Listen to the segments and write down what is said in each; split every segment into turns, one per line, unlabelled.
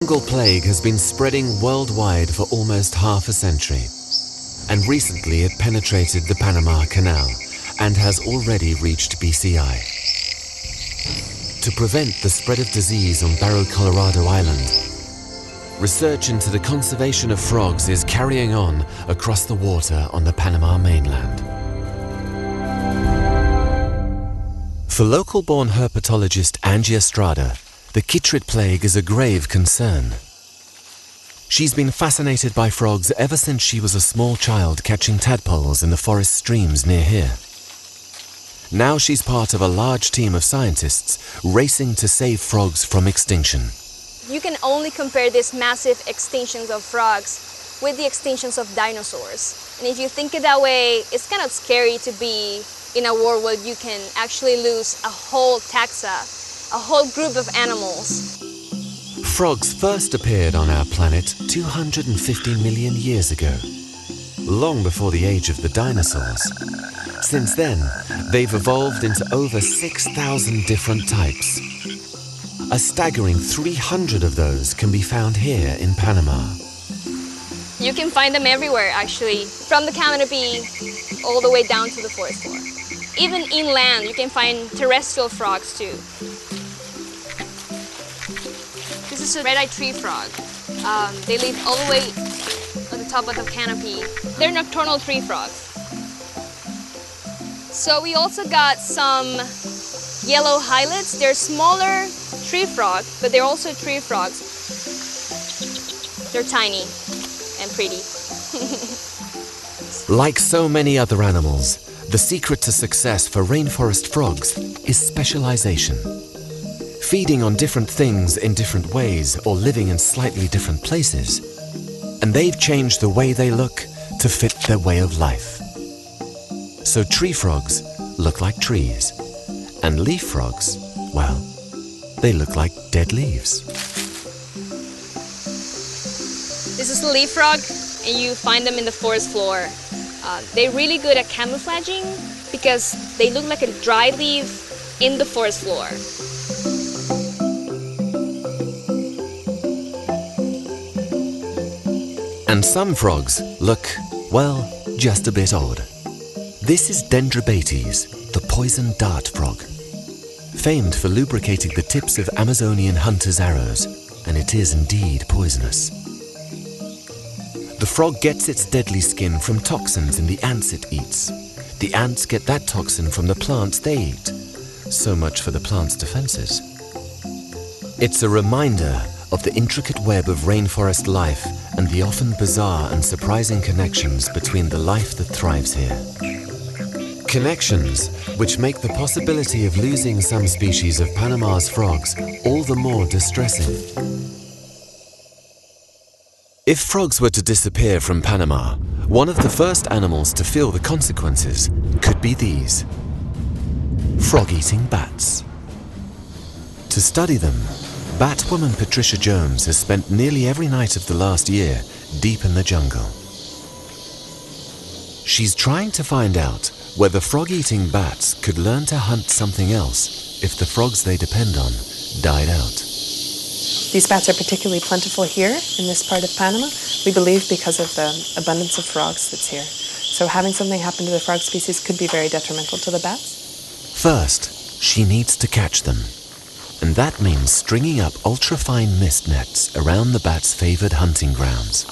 Fungal plague has been spreading worldwide for almost half a century, and recently it penetrated the Panama Canal and has already reached BCI. To prevent the spread of disease on Barro Colorado Island, research into the conservation of frogs is carrying on across the water on the Panama mainland. For local-born herpetologist Angie Estrada, the chytrid plague is a grave concern. She's been fascinated by frogs ever since she was a small child catching tadpoles in the forest streams near here. Now she's part of a large team of scientists racing to save frogs from extinction.
You can only compare these massive extinctions of frogs with the extinctions of dinosaurs. And if you think it that way, it's kind of scary to be in a world where you can actually lose a whole taxa, a whole group of animals.
Frogs first appeared on our planet 250 million years ago, long before the age of the dinosaurs. Since then, they've evolved into over 6,000 different types. A staggering 300 of those can be found here in Panama.
You can find them everywhere, actually, from the canopy all the way down to the forest floor. Even inland, you can find terrestrial frogs too. This is a red-eyed tree frog. They live all the way on the top of the canopy. They're nocturnal tree frogs. So we also got some yellow hylids. They're smaller tree frogs, but they're also tree frogs. They're tiny and pretty.
Like so many other animals, the secret to success for rainforest frogs is specialization. Feeding on different things in different ways or living in slightly different places. And they've changed the way they look to fit their way of life. So tree frogs look like trees, and leaf frogs, well, they look like dead leaves.
This is a leaf frog, and you find them in the forest floor. They're really good at camouflaging because they look like a dry leaf in the forest floor.
And some frogs look, well, just a bit odd. This is Dendrobates, the poison dart frog, famed for lubricating the tips of Amazonian hunters' arrows, and it is indeed poisonous. The frog gets its deadly skin from toxins in the ants it eats. The ants get that toxin from the plants they eat. So much for the plant's defenses. It's a reminder of the intricate web of rainforest life and the often bizarre and surprising connections between the life that thrives here. Connections which make the possibility of losing some species of Panama's frogs all the more distressing. If frogs were to disappear from Panama, one of the first animals to feel the consequences could be these: frog-eating bats. To study them, Batwoman Patricia Jones has spent nearly every night of the last year deep in the jungle. She's trying to find out whether frog-eating bats could learn to hunt something else if the frogs they depend on died out.
These bats are particularly plentiful here in this part of Panama, we believe because of the abundance of frogs that's here. So having something happen to the frog species could be very detrimental to the bats.
First, she needs to catch them. And that means stringing up ultra-fine mist nets around the bat's favored hunting grounds.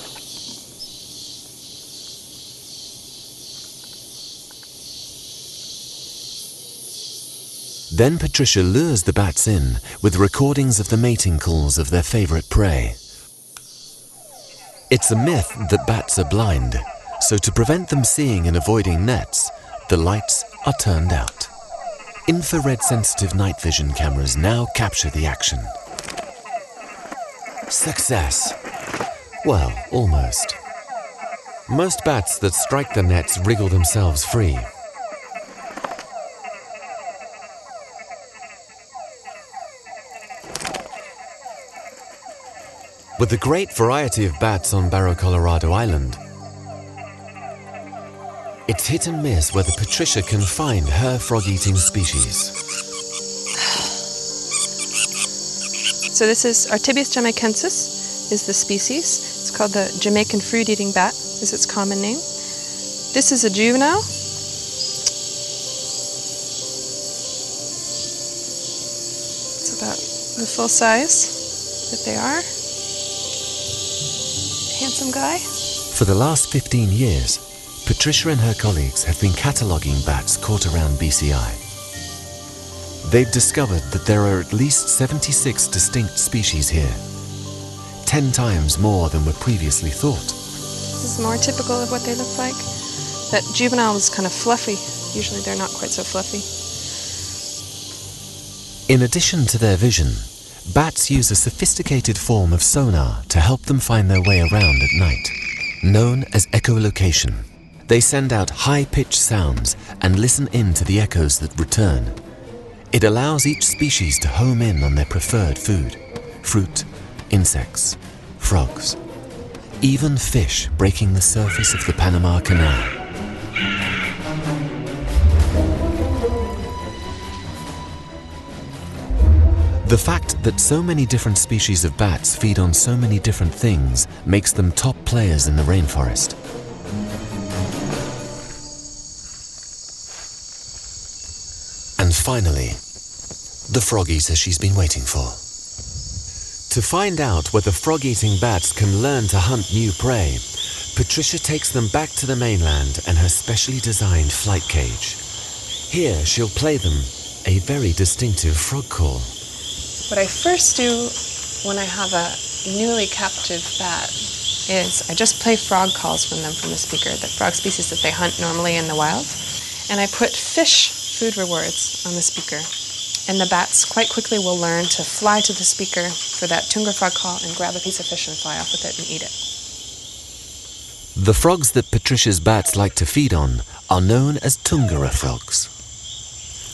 Then Patricia lures the bats in with recordings of the mating calls of their favorite prey. It's a myth that bats are blind, so to prevent them seeing and avoiding nets, the lights are turned out. Infrared-sensitive night vision cameras now capture the action. Success. Well, almost. Most bats that strike the nets wriggle themselves free. With the great variety of bats on Barro Colorado Island, it's hit and miss whether Patricia can find her frog-eating species.
So this is Artibius jamaicensis is the species. It's called the Jamaican fruit-eating bat is its common name. This is a juvenile. It's about the full size that they are. Handsome guy.
For the last 15 years, Patricia and her colleagues have been cataloguing bats caught around BCI. They've discovered that there are at least 76 distinct species here, 10 times more than were previously thought.
This is more typical of what they look like. That juvenile is kind of fluffy. Usually they're not quite so fluffy.
In addition to their vision, bats use a sophisticated form of sonar to help them find their way around at night, known as echolocation. They send out high-pitched sounds and listen in to the echoes that return. It allows each species to home in on their preferred food: fruit, insects, frogs, even fish breaking the surface of the Panama Canal. The fact that so many different species of bats feed on so many different things makes them top players in the rainforest. And finally, the frog eater she's been waiting for. To find out whether frog-eating bats can learn to hunt new prey, Patricia takes them back to the mainland and her specially designed flight cage. Here she'll play them a very distinctive frog call.
What I first do when I have a newly captive bat is I just play frog calls from them from the speaker, the frog species that they hunt normally in the wild. And I put fish food rewards on the speaker. And the bats quite quickly will learn to fly to the speaker for that tunga frog call and grab a piece of fish and fly off with it and eat it.
The frogs that Patricia's bats like to feed on are known as tungara frogs.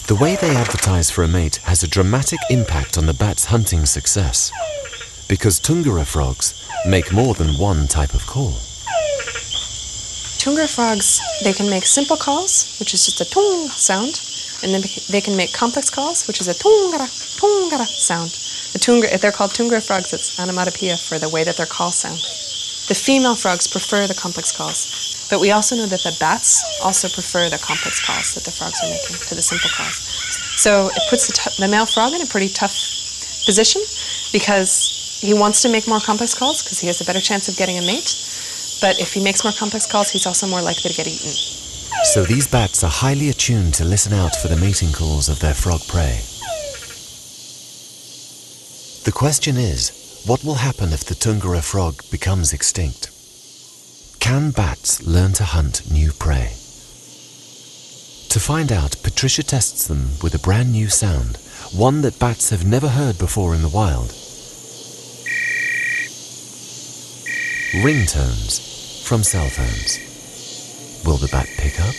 The way they advertise for a mate has a dramatic impact on the bat's hunting success, because tungara frogs make more than one type of call.
Tungara frogs, they can make simple calls, which is just a tung sound, and then they can make complex calls, which is a tungara sound. They're called tungara frogs, it's onomatopoeia for the way that their calls sound. The female frogs prefer the complex calls, but we also know that the bats also prefer the complex calls that the frogs are making to the simple calls. So it puts the male frog in a pretty tough position because he wants to make more complex calls because he has a better chance of getting a mate, but if he makes more complex calls, he's also more likely to get eaten.
So these bats are highly attuned to listen out for the mating calls of their frog prey. The question is, what will happen if the tungara frog becomes extinct? Can bats learn to hunt new prey? To find out, Patricia tests them with a brand new sound, one that bats have never heard before in the wild. Ringtones from cell phones. Will the bat pick up?